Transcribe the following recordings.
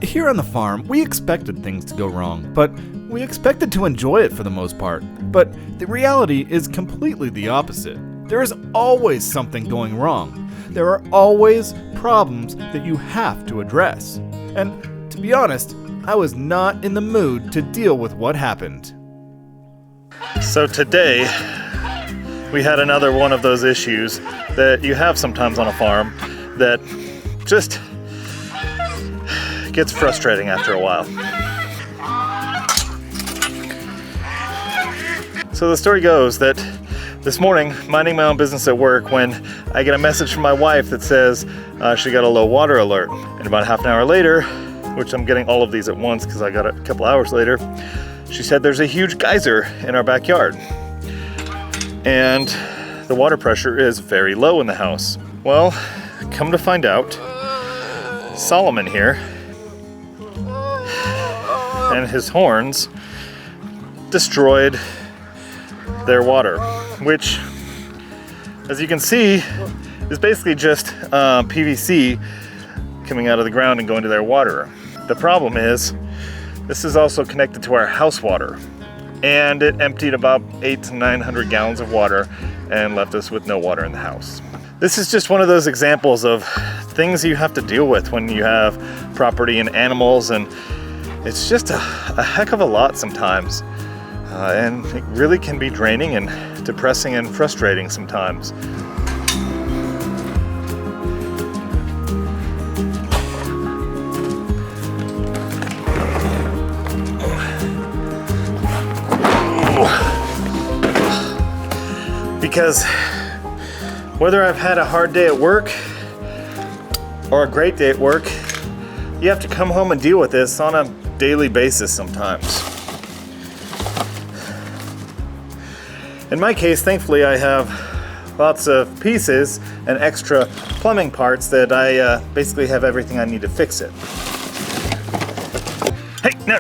Here on the farm, we expected things to go wrong, but we expected to enjoy it for the most part. But the reality is completely the opposite. There is always something going wrong. There are always problems that you have to address. And to be honest, I was not in the mood to deal with what happened. So today, we had another one of those issues that you have sometimes on a farm that just gets frustrating after a while. So the story goes that this morning, minding my own business at work, when I get a message from my wife that says she got a low water alert. And about half an hour later, which I'm getting all of these at once because I got it a couple hours later, she said there's a huge geyser in our backyard. And the water pressure is very low in the house. Well, come to find out, Solomon here and his horns destroyed their water, which, as you can see, is basically just PVC coming out of the ground and going to their water. The problem is, this is also connected to our house water, and it emptied about 800 to 900 gallons of water and left us with no water in the house. This is just one of those examples of things you have to deal with when you have property and animals, and it's just a heck of a lot sometimes. And it really can be draining and depressing and frustrating sometimes. Because whether I've had a hard day at work or a great day at work, you have to come home and deal with this on a daily basis sometimes. In my case, thankfully, I have lots of pieces and extra plumbing parts that I basically have everything I need to fix it. Hey, no,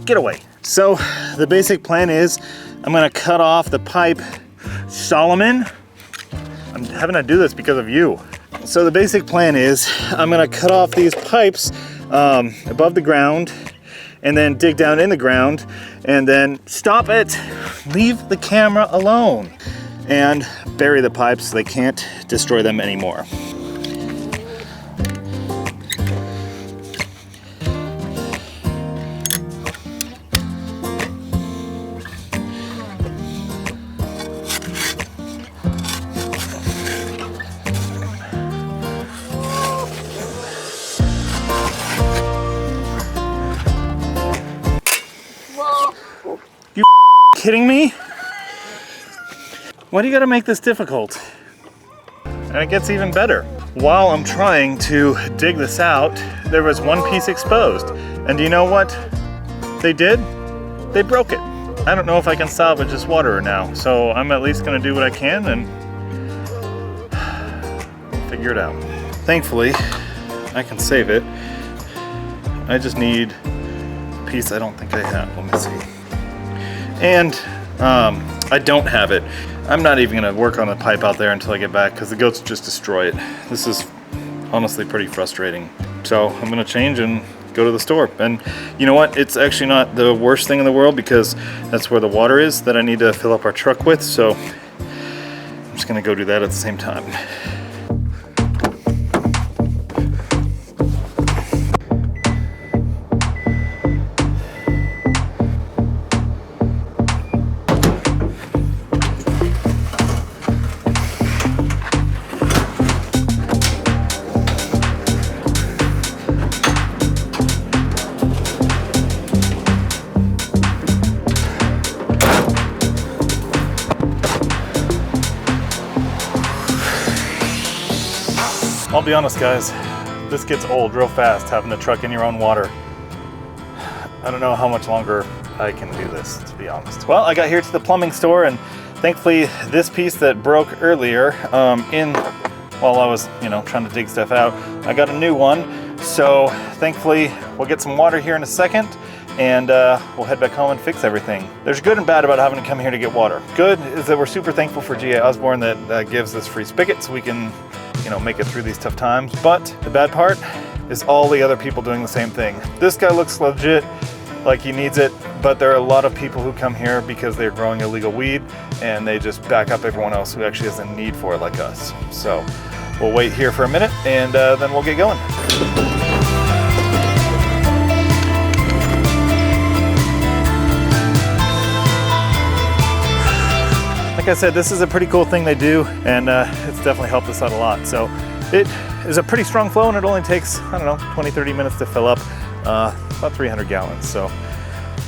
get away. So the basic plan is I'm gonna cut off the pipe. Solomon, I'm having to do this because of you. So the basic plan is I'm gonna cut off these pipes above the ground and then dig down in the ground and then stop it, leave the camera alone, and bury the pipes so they can't destroy them anymore. Kidding me? Why do you gotta make this difficult? And it gets even better. While I'm trying to dig this out, there was one piece exposed. And do you know what they did? They broke it. I don't know if I can salvage this water now, so I'm at least gonna do what I can and figure it out. Thankfully, I can save it. I just need a piece I don't think I have. Let me see. And I don't have it. I'm not even gonna work on the pipe out there until I get back because the goats just destroy it. This is honestly pretty frustrating. So I'm gonna change and go to the store. And you know what? It's actually not the worst thing in the world because that's where the water is that I need to fill up our truck with. So I'm just gonna go do that at the same time. I'll be honest, guys, this gets old real fast, having to truck in your own water. I don't know how much longer I can do this, to be honest. Well, I got here to the plumbing store, and thankfully this piece that broke earlier while I was, trying to dig stuff out, I got a new one. So thankfully we'll get some water here in a second, and we'll head back home and fix everything. There's good and bad about having to come here to get water. Good is that we're super thankful for GA Osborne that gives us free spigot so we can make it through these tough times. But the bad part, is all the other people doing the same thing. This guy looks legit, like he needs it, but there are a lot of people who come here because they're growing illegal weed and they just back up everyone else who actually has a need for it like us. So we'll wait here for a minute and then we'll get going. Like I said, this is a pretty cool thing they do, and it's definitely helped us out a lot. So it is a pretty strong flow, and it only takes, I don't know, 20-30 minutes to fill up about 300 gallons. So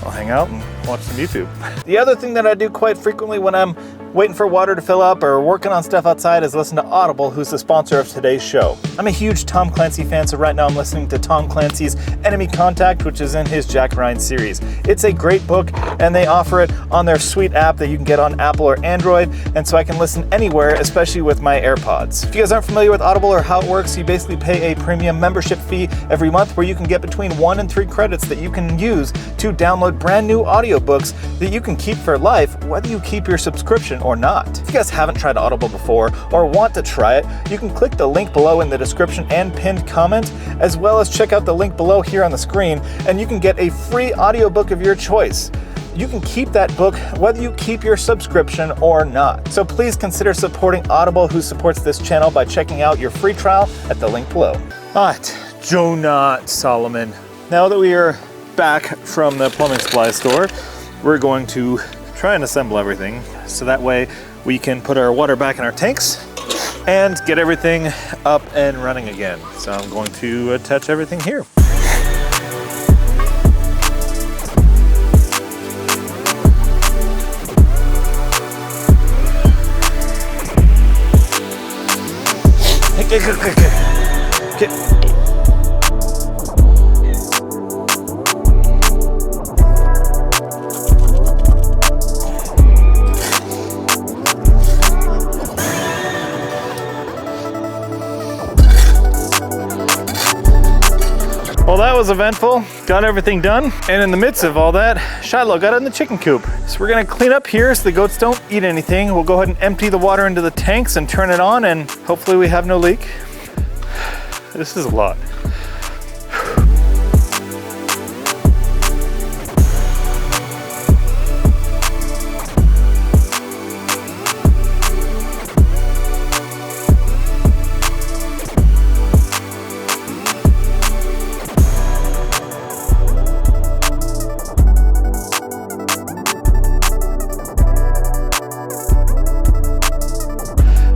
I'll hang out and watch some YouTube. The other thing that I do quite frequently when I'm waiting for water to fill up or working on stuff outside is listen to Audible, who's the sponsor of today's show. I'm a huge Tom Clancy fan, so right now I'm listening to Tom Clancy's Enemy Contact, which is in his Jack Ryan series. It's a great book, and they offer it on their sweet app that you can get on Apple or Android, and so I can listen anywhere, especially with my AirPods. If you guys aren't familiar with Audible or how it works, you basically pay a premium membership fee every month where you can get between 1 and 3 credits that you can use to download brand new audiobooks that you can keep for life, whether you keep your subscription or not. If you guys haven't tried Audible before or want to try it, you can click the link below in the description and pinned comment, as well as check out the link below here on the screen, and you can get a free audiobook of your choice. You can keep that book whether you keep your subscription or not. So please consider supporting Audible, who supports this channel, by checking out your free trial at the link below. All right, Jonah Solomon. Now that we are back from the plumbing supply store, we're going to try and assemble everything so that way we can put our water back in our tanks and get everything up and running again. So I'm going to attach everything here. Okay. Well, that was eventful. Got everything done. And in the midst of all that, Shiloh got in the chicken coop. So we're gonna clean up here so the goats don't eat anything. We'll go ahead and empty the water into the tanks and turn it on, and hopefully we have no leak. This is a lot.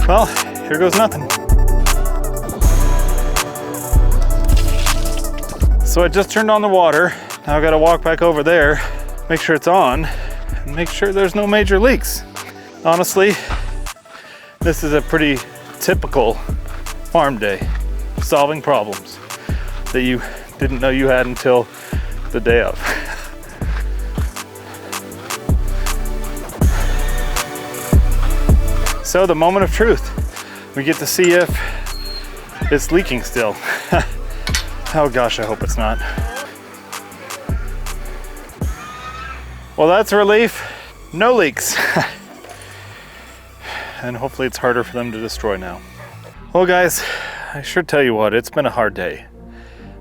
Well, here goes nothing. So I just turned on the water. Now I gotta walk back over there, make sure it's on, and make sure there's no major leaks. Honestly, this is a pretty typical farm day, solving problems that you didn't know you had until the day of. So the moment of truth, we get to see if it's leaking still. Oh gosh, I hope it's not. Well, that's a relief. No leaks. And hopefully it's harder for them to destroy now. Well guys, I sure tell you what, it's been a hard day.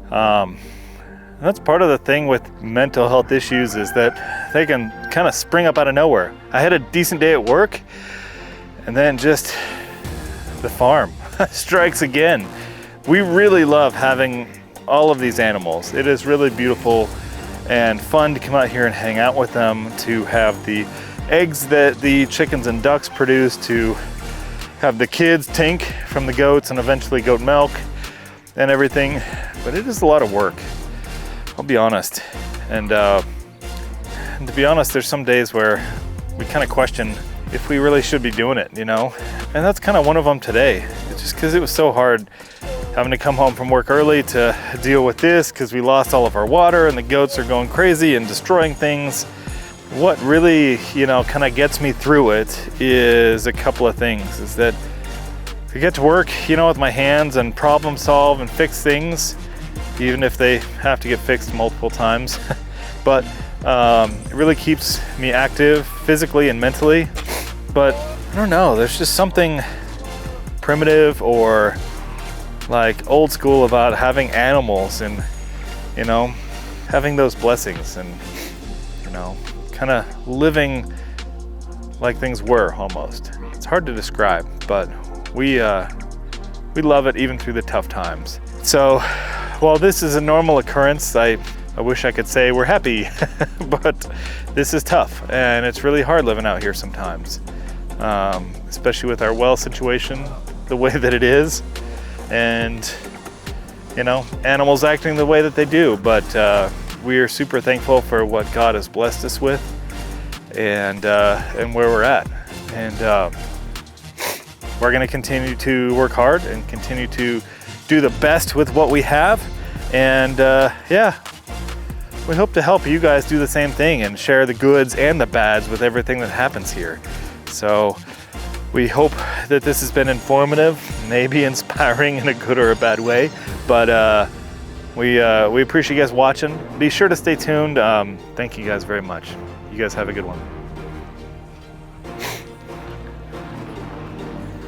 That's part of the thing with mental health issues, is that they can kind of spring up out of nowhere. I had a decent day at work, and then just the farm strikes again. We really love having all of these animals. It is really beautiful and fun to come out here and hang out with them, to have the eggs that the chickens and ducks produce, to have the kids tank from the goats and eventually goat milk and everything. But it is a lot of work, I'll be honest. And to be honest, there's some days where we kind of question if we really should be doing it, you know? And that's kind of one of them today. It's just because it was so hard having to come home from work early to deal with this, because we lost all of our water and the goats are going crazy and destroying things. What really, you know, kind of gets me through it is a couple of things. Is that I get to work, you know, with my hands and problem solve and fix things, even if they have to get fixed multiple times. But it really keeps me active physically and mentally. But I don't know, there's just something primitive or like old school about having animals and, you know, having those blessings and, you know, kind of living like things were almost. It's hard to describe, but we love it even through the tough times. So while this is a normal occurrence, I wish I could say we're happy, but this is tough and it's really hard living out here sometimes, especially with our well situation the way that it is, and you know, animals acting the way that they do. But we are super thankful for what God has blessed us with, and where we're at, and we're going to continue to work hard and continue to do the best with what we have. And yeah, we hope to help you guys do the same thing and share the goods and the bads with everything that happens here. So we hope that this has been informative, maybe inspiring in a good or a bad way, but we appreciate you guys watching. Be sure to stay tuned. Thank you guys very much. You guys have a good one.